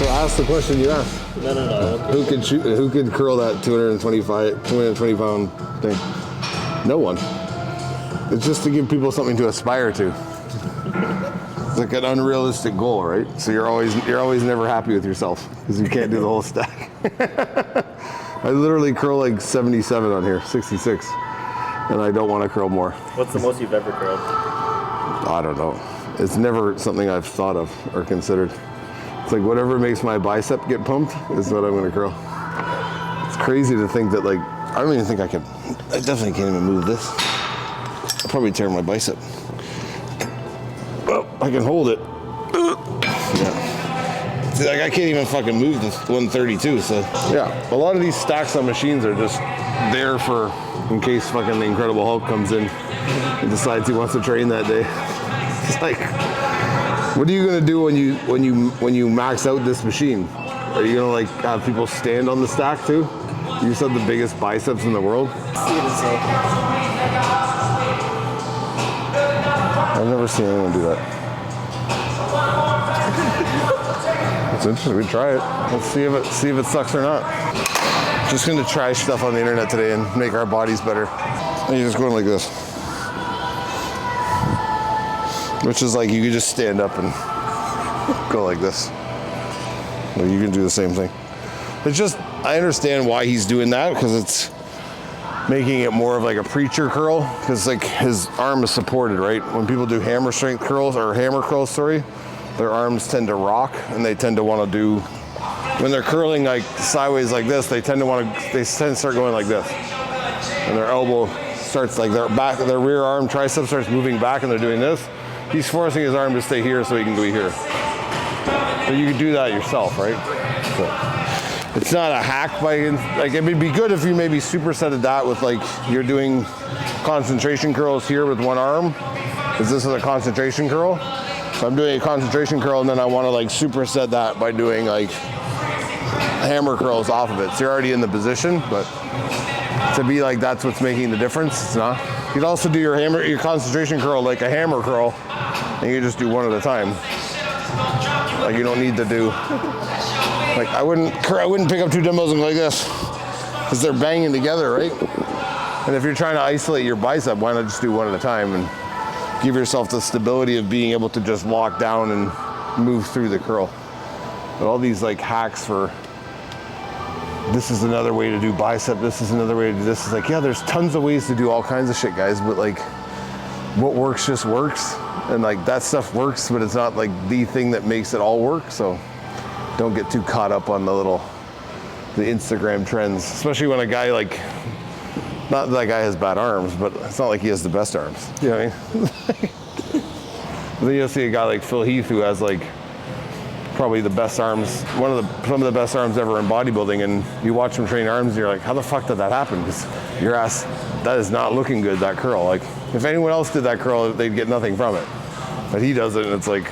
So ask the question you asked. No. Who could curl that 220 pound thing? No one. It's just to give people something to aspire to. It's like an unrealistic goal, right? So you're always never happy with yourself because you can't do the whole stack. I literally curl like 77 on here, 66, and I don't want to curl more. What's the most you've ever curled? I don't know. It's never something I've thought of or considered. It's like whatever makes my bicep get pumped is what I'm going to curl. It's crazy to think that, like, I don't even think I definitely can't even move this. I'll probably tear my bicep. Well, I can hold it. Yeah. See, like, I can't even fucking move this 132, so. Yeah, a lot of these stacks on machines are just there for, in case fucking the Incredible Hulk comes in and decides he wants to train that day. It's like, what are you gonna do when you max out this machine? Are you gonna like have people stand on the stack too? You just have the biggest biceps in the world. I've never seen anyone do that. It's interesting. We try it. Let's see if it sucks or not. Just gonna try stuff on the internet today and make our bodies better. And you're just going like this. Which is like, you could just stand up and go like this. Well, you can do the same thing. It's just, I understand why he's doing that, because it's making it more of like a preacher curl, because like his arm is supported, right? When people do hammer strength curls, or hammer curls, their arms tend to rock, and they tend to want to do, when they're curling like sideways like this, they tend to start going like this. And their elbow starts like their rear arm tricep starts moving back, and they're doing this. He's forcing his arm to stay here so he can go here. But you can do that yourself, right? So it's not a hack like it would be good if you maybe supersetted that with like you're doing concentration curls here with one arm, because this is a concentration curl. So I'm doing a concentration curl, and then I want to like superset that by doing like hammer curls off of it. So you're already in the position, but to be like that's what's making the difference, it's not. You could also do your concentration curl like a hammer curl, and you just do one at a time. Like you don't need to do, like I wouldn't pick up two dumbbells and go like this, because they're banging together, right? And if you're trying to isolate your bicep, why not just do one at a time and give yourself the stability of being able to just lock down and move through the curl. But all these like hacks for, this is another way to do bicep, this is another way to do this. It's like, yeah, there's tons of ways to do all kinds of shit, guys, but like what works just works. And like that stuff works, but it's not like the thing that makes it all work. So don't get too caught up on the Instagram trends, especially when a guy like, not that guy has bad arms, but it's not like he has the best arms. You know what I mean? Then you'll see a guy like Phil Heath who has like probably the best arms, some of the best arms ever in bodybuilding, and you watch him train arms and you're like, how the fuck did that happen? Because your ass, that is not looking good, that curl. Like if anyone else did that curl, they'd get nothing from it. But he does it, and it's like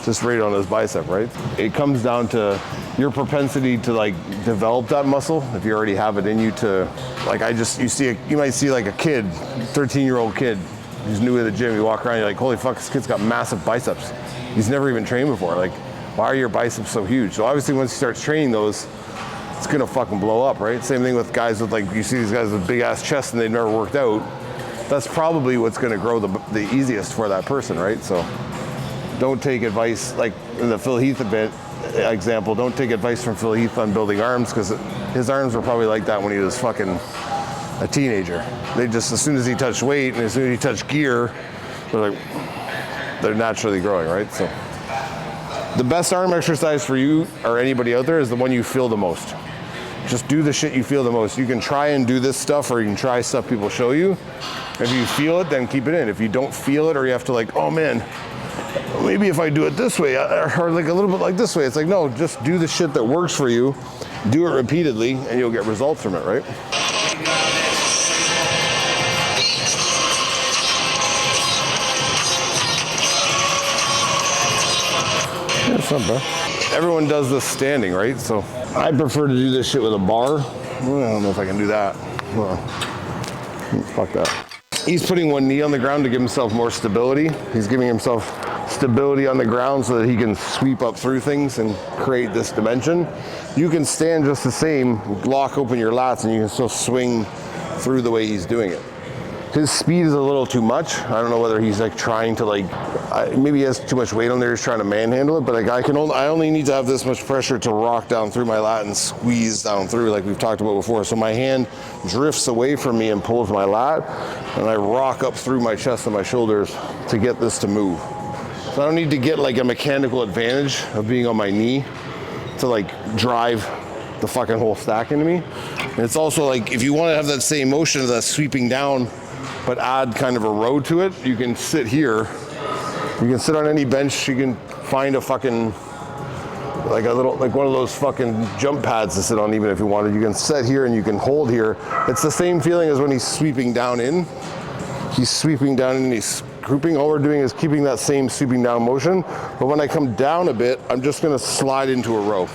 just right on his bicep, right? It comes down to your propensity to like develop that muscle. If you already have it in you to, like you might see like a kid, 13-year-old kid, who's new to the gym. You walk around, you're like, holy fuck, this kid's got massive biceps. He's never even trained before. Like, why are your biceps so huge? So obviously once he starts training those, it's gonna fucking blow up, right? Same thing with guys with like, you see these guys with big ass chests and they've never worked out. That's probably what's gonna grow the easiest for that person, right? So don't take advice, like in the Phil Heath example, don't take advice from Phil Heath on building arms, because his arms were probably like that when he was fucking a teenager. They just, as soon as he touched weight and as soon as he touched gear, they're naturally growing, right? So the best arm exercise for you or anybody out there is the one you feel the most. Just do the shit you feel the most. You can try and do this stuff, or you can try stuff people show you. If you feel it, then keep it in. If you don't feel it, or you have to like, oh man, maybe if I do it this way, or like a little bit like this way, it's like, no, just do the shit that works for you, do it repeatedly, and you'll get results from it, right? Yeah, it's not bad. Everyone does this standing, right? So I prefer to do this shit with a bar. I don't know if I can do that. Well, fuck that. He's putting one knee on the ground to give himself more stability. He's giving himself stability on the ground so that he can sweep up through things and create this dimension. You can stand just the same, lock open your lats, and you can still swing through the way he's doing it. His speed is a little too much. I don't know whether he's like trying to like, maybe he has too much weight on there, he's trying to manhandle it, but like I only need to have this much pressure to rock down through my lat and squeeze down through like we've talked about before. So my hand drifts away from me and pulls my lat, and I rock up through my chest and my shoulders to get this to move. So I don't need to get like a mechanical advantage of being on my knee to like drive the fucking whole stack into me. And it's also like, if you want to have that same motion of that sweeping down, but add kind of a row to it, you can sit here. You can sit on any bench. You can find a fucking, like a little, like one of those fucking jump pads to sit on even if you wanted. You can sit here and you can hold here. It's the same feeling as when he's sweeping down in. He's sweeping down in and he's grouping. All we're doing is keeping that same sweeping down motion. But when I come down a bit, I'm just gonna slide into a row.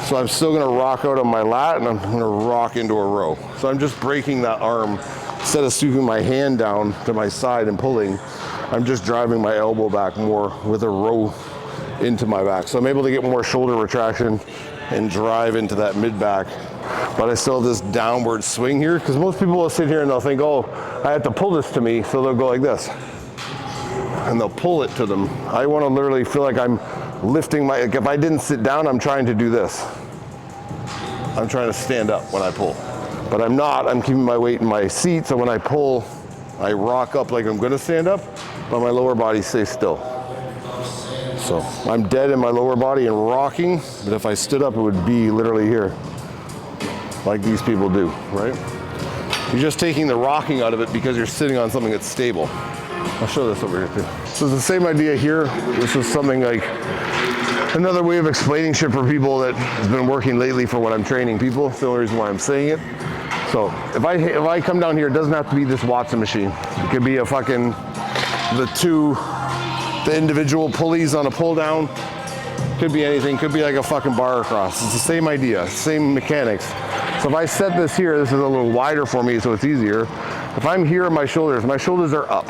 So I'm still gonna rock out on my lat and I'm gonna rock into a row. So I'm just breaking that arm. Instead of sweeping my hand down to my side and pulling, I'm just driving my elbow back more with a row into my back. So I'm able to get more shoulder retraction and drive into that mid back. But I still have this downward swing here, because most people will sit here and they'll think, oh, I have to pull this to me, so they'll go like this. And they'll pull it to them. I want to literally feel like I'm lifting my, like if I didn't sit down, I'm trying to do this. I'm trying to stand up when I pull. But I'm not, I'm keeping my weight in my seat, so when I pull, I rock up like I'm gonna stand up, but my lower body stays still. So I'm dead in my lower body and rocking, but if I stood up, it would be literally here, like these people do, right? You're just taking the rocking out of it because you're sitting on something that's stable. I'll show this over here too. So it's the same idea here. This is something like another way of explaining shit for people that has been working lately for what I'm training people. It's the only reason why I'm saying it. So if I come down here, it doesn't have to be this Watson machine. It could be a fucking, the individual pulleys on a pull down. Could be anything, could be like a fucking bar across. It's the same idea, same mechanics. So if I set this here, this is a little wider for me so it's easier. If I'm here my shoulders are up.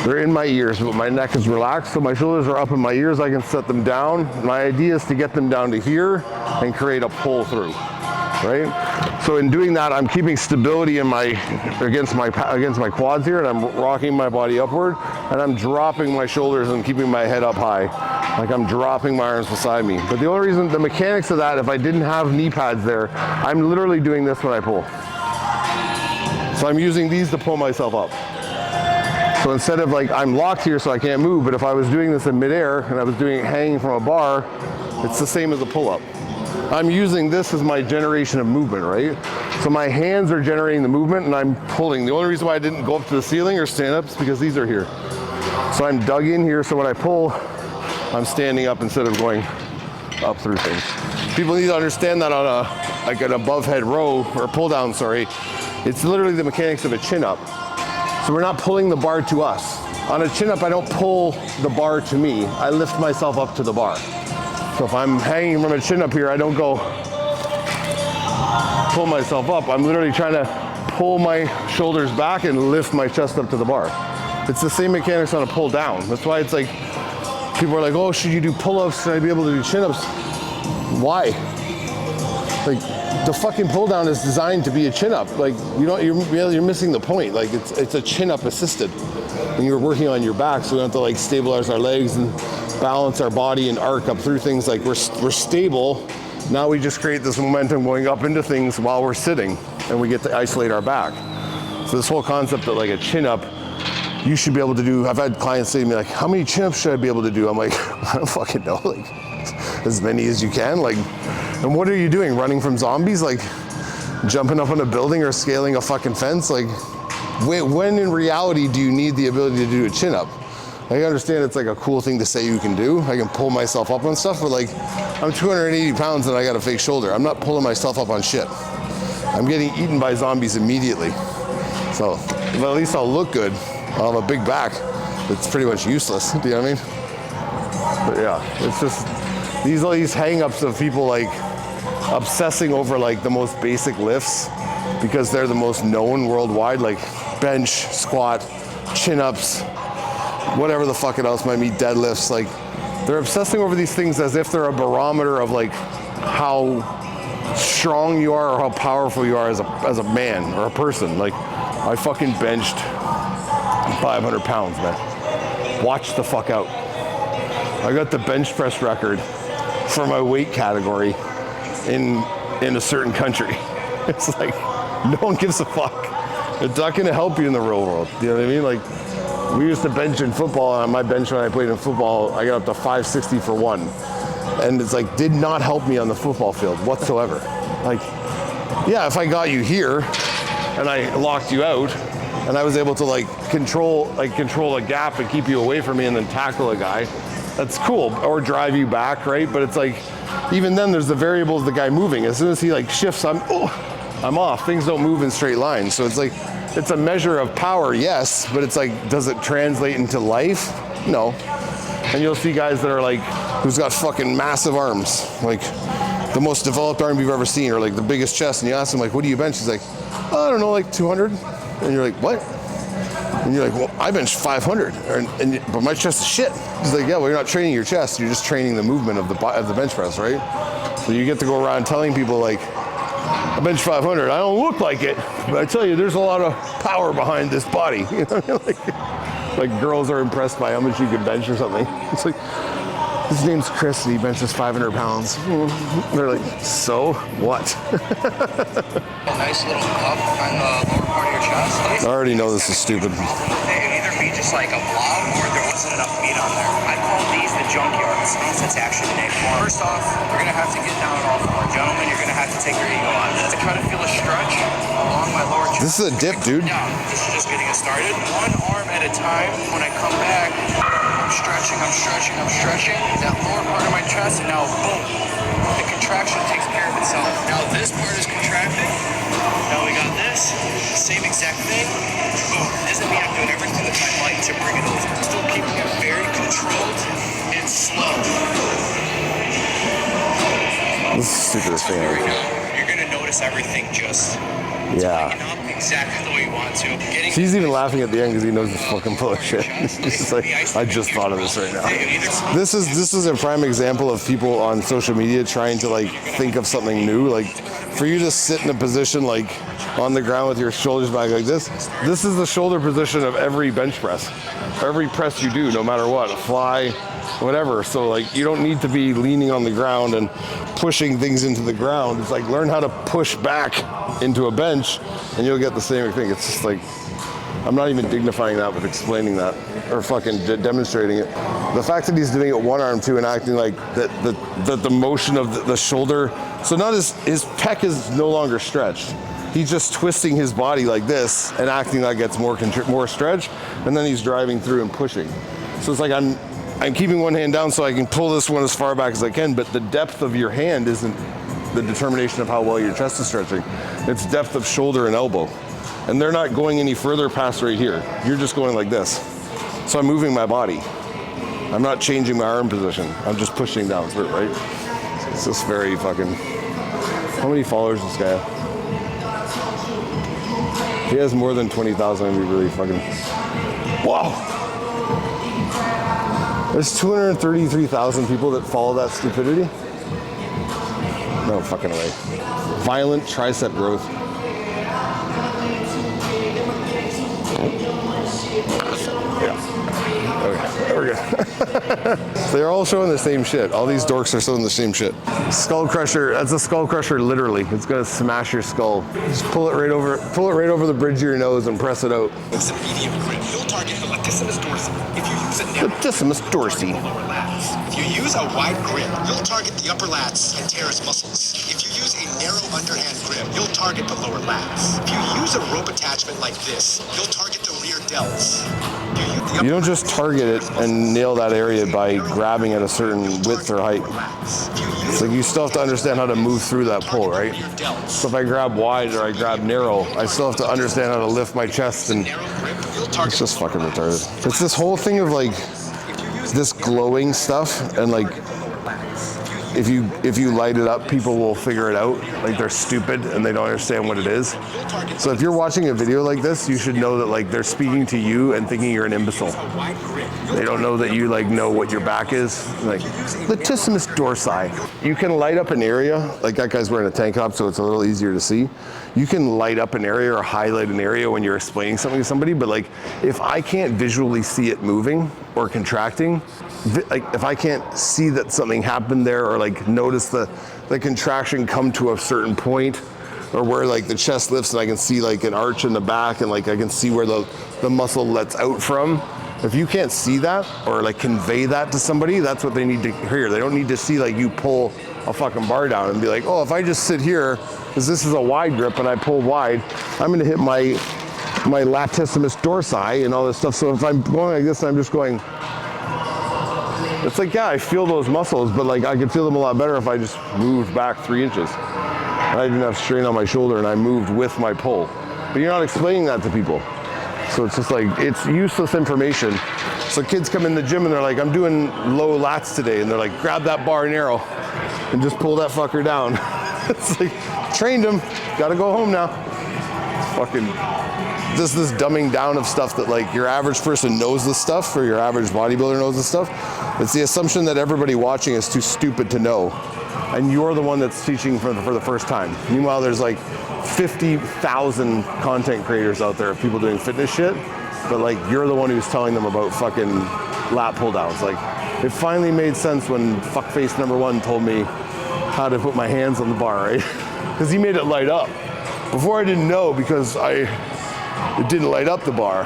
They're in my ears, but my neck is relaxed, so my shoulders are up in my ears. I can set them down. My idea is to get them down to here and create a pull through, right? So in doing that, I'm keeping stability in against my quads here, and I'm rocking my body upward, and I'm dropping my shoulders and keeping my head up high, like I'm dropping my arms beside me. But the only reason, the mechanics of that, if I didn't have knee pads there, I'm literally doing this when I pull. So I'm using these to pull myself up. So instead of like, I'm locked here so I can't move, but if I was doing this in midair and I was doing it hanging from a bar, it's the same as a pull-up. I'm using this as my generation of movement, right? So my hands are generating the movement and I'm pulling. The only reason why I didn't go up to the ceiling or stand up is because these are here. So I'm dug in here, so when I pull, I'm standing up instead of going up through things. People need to understand that on like an above head row, or pull down, sorry. It's literally the mechanics of a chin up. So we're not pulling the bar to us. On a chin up, I don't pull the bar to me. I lift myself up to the bar. So if I'm hanging from a chin up here, I don't go pull myself up. I'm literally trying to pull my shoulders back and lift my chest up to the bar. It's the same mechanics on a pull down. That's why it's like, people are like, oh, should you do pull-ups? Should I be able to do chin-ups? Why? Like, the fucking pull down is designed to be a chin up. Like, you're missing the point. Like, it's a chin up assisted. And you're working on your back, so we have to like stabilize our legs and balance our body and arc up through things. Like we're stable. Now we just create this momentum going up into things while we're sitting, and we get to isolate our back. So this whole concept of like a chin up, you should be able to do. I've had clients say to me like, how many chin ups should I be able to do? I'm like, I don't fucking know. Like, as many as you can. Like, and what are you doing? Running from zombies? Like, jumping up on a building or scaling a fucking fence? Like, when in reality do you need the ability to do a chin up? I understand it's like a cool thing to say you can do. I can pull myself up on stuff, but like, I'm 280 pounds and I got a fake shoulder. I'm not pulling myself up on shit. I'm getting eaten by zombies immediately. So, but at least I'll look good. I'll have a big back. It's pretty much useless. Do you know what I mean? But yeah, it's just all these hang-ups of people like obsessing over like the most basic lifts because they're the most known worldwide, like bench, squat, chin-ups, whatever the fuck it else might be, deadlifts. Like, they're obsessing over these things as if they're a barometer of like how strong you are or how powerful you are as a man or a person. Like, I fucking benched 500 pounds, man. Watch the fuck out. I got the bench press record for my weight category in a certain country. It's like, no one gives a fuck. It's not gonna help you in the real world. You know what I mean? Like, we used to bench in football, and on my bench when I played in football, I got up to 560 for one. And it's like, did not help me on the football field whatsoever. Like, yeah, if I got you here and I locked you out and I was able to control a gap and keep you away from me and then tackle a guy, that's cool. Or drive you back, right? But it's like, even then there's the variables of the guy moving. As soon as he shifts, I'm off. Things don't move in straight lines. So it's like, it's a measure of power, yes, but it's like, does it translate into life? No. And you'll see guys that are like, who's got fucking massive arms, like the most developed arm you've ever seen, or like the biggest chest, and you ask him like, what do you bench? He's like, oh, I don't know, like 200. And you're like, what? And you're like, well, I bench 500, but my chest is shit. He's like, yeah, well, you're not training your chest, you're just training the movement of the bench press, right? So you get to go around telling people like, I bench 500. I don't look like it, but I tell you, there's a lot of power behind this body. You know, like girls are impressed by how much you can bench or something. It's like, his name's Chris and he benches 500 pounds. They're like, so what? A nice little up on the lower part of your chest. I already know this is stupid. It would either be just like a blob or there wasn't enough meat on there. I call these the junkyards. It's actually the name for them. First off, you're going to have to get down on all fours. Gentlemen, you're going to have to take your ego on this. To kind of feel a stretch along my lower chest. This is a dip, dude. Down. This is just getting us started. One arm at a time. When I come back, I'm stretching. That lower part of my chest, and now boom, the contraction takes care of itself. Now this part is contracted. Now we got this, same exact thing. Boom. Isn't me, I'm doing everything with my might to bring it over. Still keeping it very controlled and slow. This is stupid as thing. You're gonna notice everything just yeah. up exactly the way you want to. He's even laughing at the end because he knows it's fucking full of shit. He's just like, I just thought of this right now. This is a prime example of people on social media trying to think of something new. Like, for you to sit in a position like on the ground with your shoulders back like this is the shoulder position of every bench press. Every press you do, no matter what, a fly, whatever. So you don't need to be leaning on the ground and pushing things into the ground. It's like, learn how to push back into a bench and you'll get the same thing. It's just like, I'm not even dignifying that with explaining that or fucking demonstrating it. The fact that he's doing it one arm too and acting like that the motion of the shoulder, so not his pec is no longer stretched. He's just twisting his body like this and acting like it's more stretch, and then he's driving through and pushing. So it's like I'm keeping one hand down so I can pull this one as far back as I can, but the depth of your hand isn't the determination of how well your chest is stretching. It's depth of shoulder and elbow. And they're not going any further past right here. You're just going like this. So I'm moving my body. I'm not changing my arm position. I'm just pushing down through, right? It's just very fucking... How many followers does this guy have? If he has more than 20,000, I'd be really fucking... Wow! There's 233,000 people that follow that stupidity? No fucking way. Violent tricep growth. Yeah. Okay, there we go. They're all showing the same shit. All these dorks are showing the same shit. Skull crusher, that's a skull crusher literally. It's gonna smash your skull. Just pull it right over the bridge of your nose and press it out. It's a medium grip. You'll target the latissimus dorsi. If you use a narrow latissimus dorsi. Lower lats. If you use a wide grip, you'll target the upper lats and teres muscles. If you use a narrow underhand grip, you'll target the lower lats. If you use a rope attachment like this, you'll target the rear delts. You don't just target it and nail that area by grabbing at a certain width or height. It's like you still have to understand how to move through that pull, right? So if I grab wide or I grab narrow, I still have to understand how to lift my chest, and it's just fucking retarded. It's this whole thing of this glowing stuff and if you light it up, people will figure it out. Like they're stupid and they don't understand what it is. So if you're watching a video like this, you should know that like they're speaking to you and thinking you're an imbecile. They don't know that you like know what your back is. Like latissimus dorsi. You can light up an area, like that guy's wearing a tank top, so it's a little easier to see. You can light up an area or highlight an area when you're explaining something to somebody, but like if I can't visually see it moving or contracting, like if I can't see that something happened there or like notice the contraction come to a certain point, or where like the chest lifts and I can see like an arch in the back and like I can see where the muscle lets out from. If you can't see that or like convey that to somebody, that's what they need to hear. They don't need to see like you pull a fucking bar down and be like, oh, if I just sit here, because this is a wide grip and I pull wide, I'm gonna hit my latissimus dorsi and all this stuff. So if I'm going like this and I'm just going, it's like, yeah, I feel those muscles, but like I could feel them a lot better if I just moved back 3 inches. And I didn't have strain on my shoulder and I moved with my pull. But you're not explaining that to people. So it's just like, it's useless information. So kids come in the gym and they're like, I'm doing low lats today. And they're like, grab that bar and arrow and just pull that fucker down. It's like, trained him, gotta go home now. Fucking, this dumbing down of stuff that like your average person knows this stuff or your average bodybuilder knows this stuff. It's the assumption that everybody watching is too stupid to know. And you're the one that's teaching for the first time. Meanwhile, there's like 50,000 content creators out there of people doing fitness shit, but like you're the one who's telling them about fucking lat pull downs. Like it finally made sense when fuckface number 1 told me how to put my hands on the bar, right? Because he made it light up. Before I didn't know because it didn't light up the bar,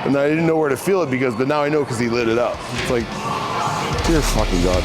and I didn't know where to feel it but now I know because he lit it up. It's like, dear fucking God.